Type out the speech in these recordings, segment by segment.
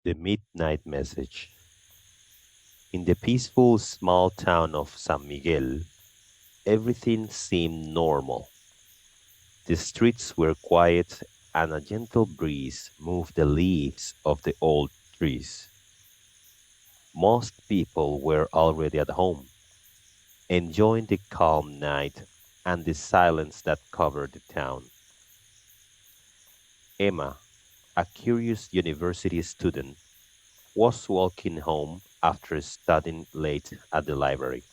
The Midnight Message. In the peaceful small town of San Miguel, everything seemed normal. The streets were quiet, and a gentle breeze moved the leaves of the old trees. Most people were already at home, enjoying the calm night and the silence that covered the town. Emma, a curious university student, was walking home after studying late at the library.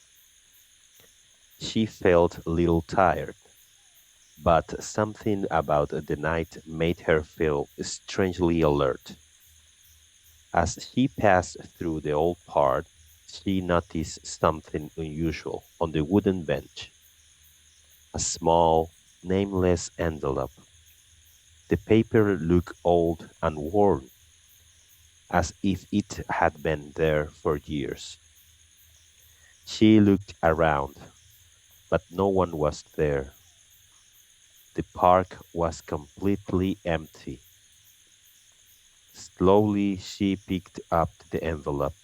She felt a little tired, but something about the night made her feel strangely alert. As she passed through the old part, she noticed something unusual on the wooden bench, a small, nameless envelope. The paper looked old and worn, as if it had been there for years. She looked around, but no one was there. The park was completely empty. Slowly she picked up the envelope,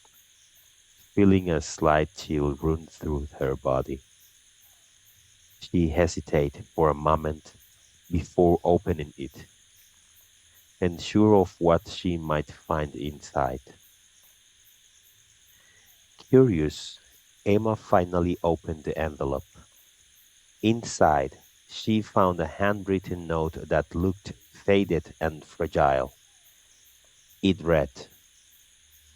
feeling a slight chill run through her body. She hesitated for a moment before opening it, unsure of what she might find inside. Curious, Emma finally opened the envelope. Inside, she found a handwritten note that looked faded and fragile. It read,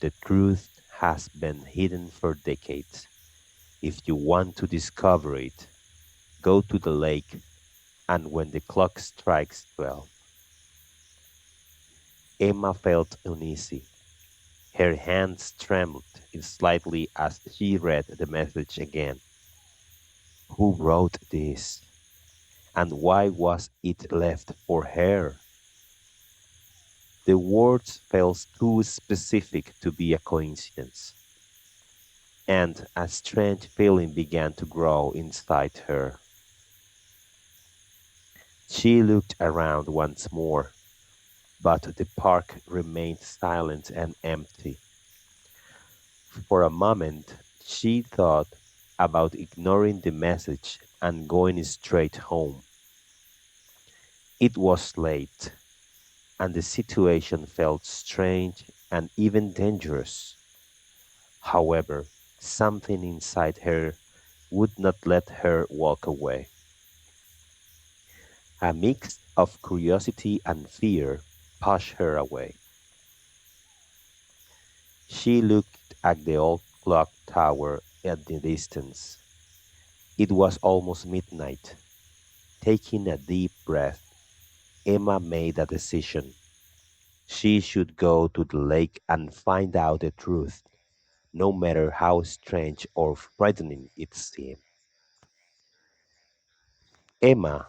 "The truth has been hidden for decades. If you want to discover it, go to the lake, and when the clock strikes 12." Emma felt uneasy. Her hands trembled slightly as she read the message again. Who wrote this? And why was it left for her? The words felt too specific to be a coincidence, and a strange feeling began to grow inside her. She looked around once more, but the park remained silent and empty. For a moment, she thought about ignoring the message and going straight home. It was late, and the situation felt strange and even dangerous. However, something inside her would not let her walk away. A mix of curiosity and fear pushed her away. She looked at the old clock tower at the distance. It was almost midnight. Taking a deep breath, Emma made a decision. She should go to the lake and find out the truth, no matter how strange or frightening it seemed. Emma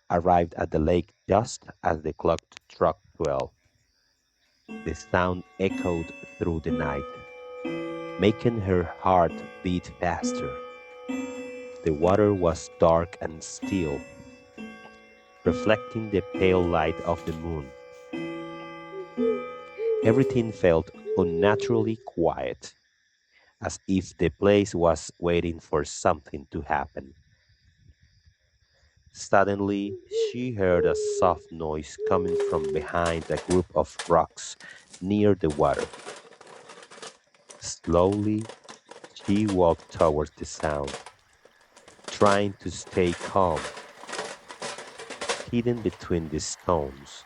arrived at the lake just as the clock struck 12. The sound echoed through the night, making her heart beat faster. The water was dark and still, reflecting the pale light of the moon. Everything felt unnaturally quiet, as if the place was waiting for something to happen. Suddenly, she heard a soft noise coming from behind a group of rocks near the water. Slowly, she walked towards the sound, trying to stay calm. Hidden between the stones,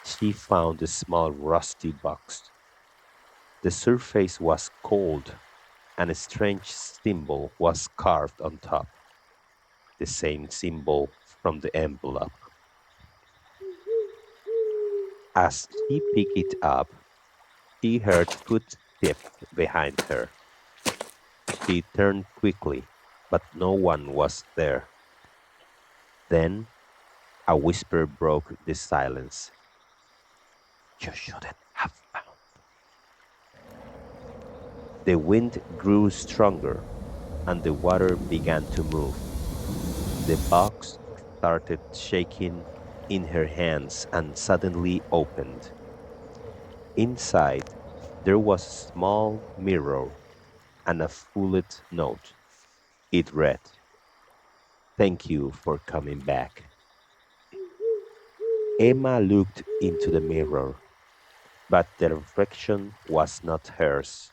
she found a small rusty box. The surface was cold, and a strange symbol was carved on top, the same symbol from the envelope. As she picked it up, she heard footsteps behind her. She turned quickly, but no one was there. Then a whisper broke the silence. You shouldn't have found. The wind grew stronger, and the water began to move. The box started shaking in her hands and suddenly opened. Inside, There was a small mirror and a folded note. It read, "Thank you for coming back." Emma looked into the mirror, but the reflection was not hers.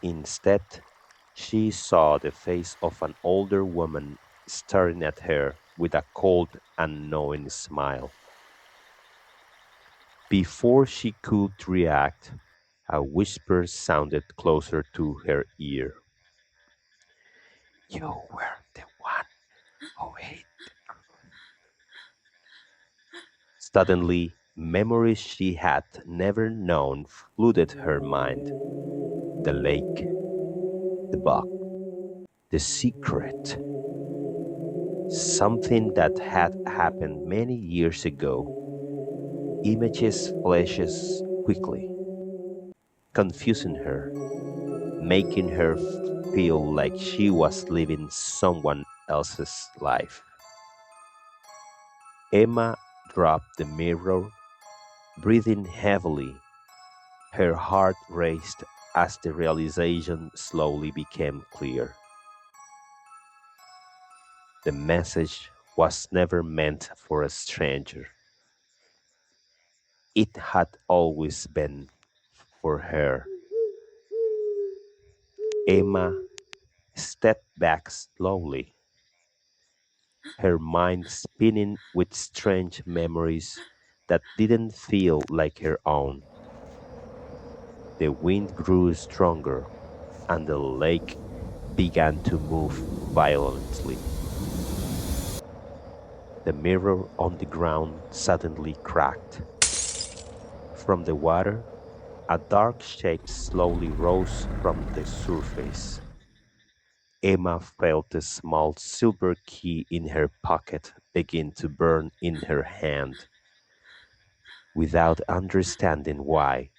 Instead, she saw the face of an older woman staring at her with a cold and knowing smile. Before she could react, a whisper sounded closer to her ear. "You were the one who ate." Suddenly, memories she had never known flooded her mind. The lake, the box, the secret. Something that had happened many years ago. Images flashes quickly, confusing her, making her feel like she was living someone else's life. Emma dropped the mirror, breathing heavily. Her heart raced as the realization slowly became clear. The message was never meant for a stranger. It had always been for her. Emma stepped back slowly, her mind spinning with strange memories that didn't feel like her own. The wind grew stronger, and the lake began to move violently. The mirror on the ground suddenly cracked. From the water, a dark shape slowly rose from the surface. Emma felt a small silver key in her pocket begin to burn in her hand. Without understanding why,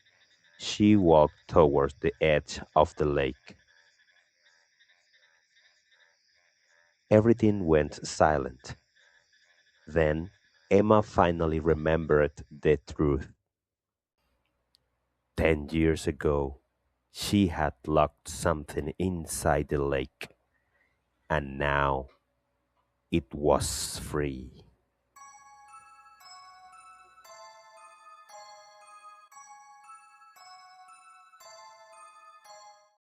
she walked towards the edge of the lake. Everything went silent. Then Emma finally remembered the truth. 10 years ago, she had locked something inside the lake, and now it was free.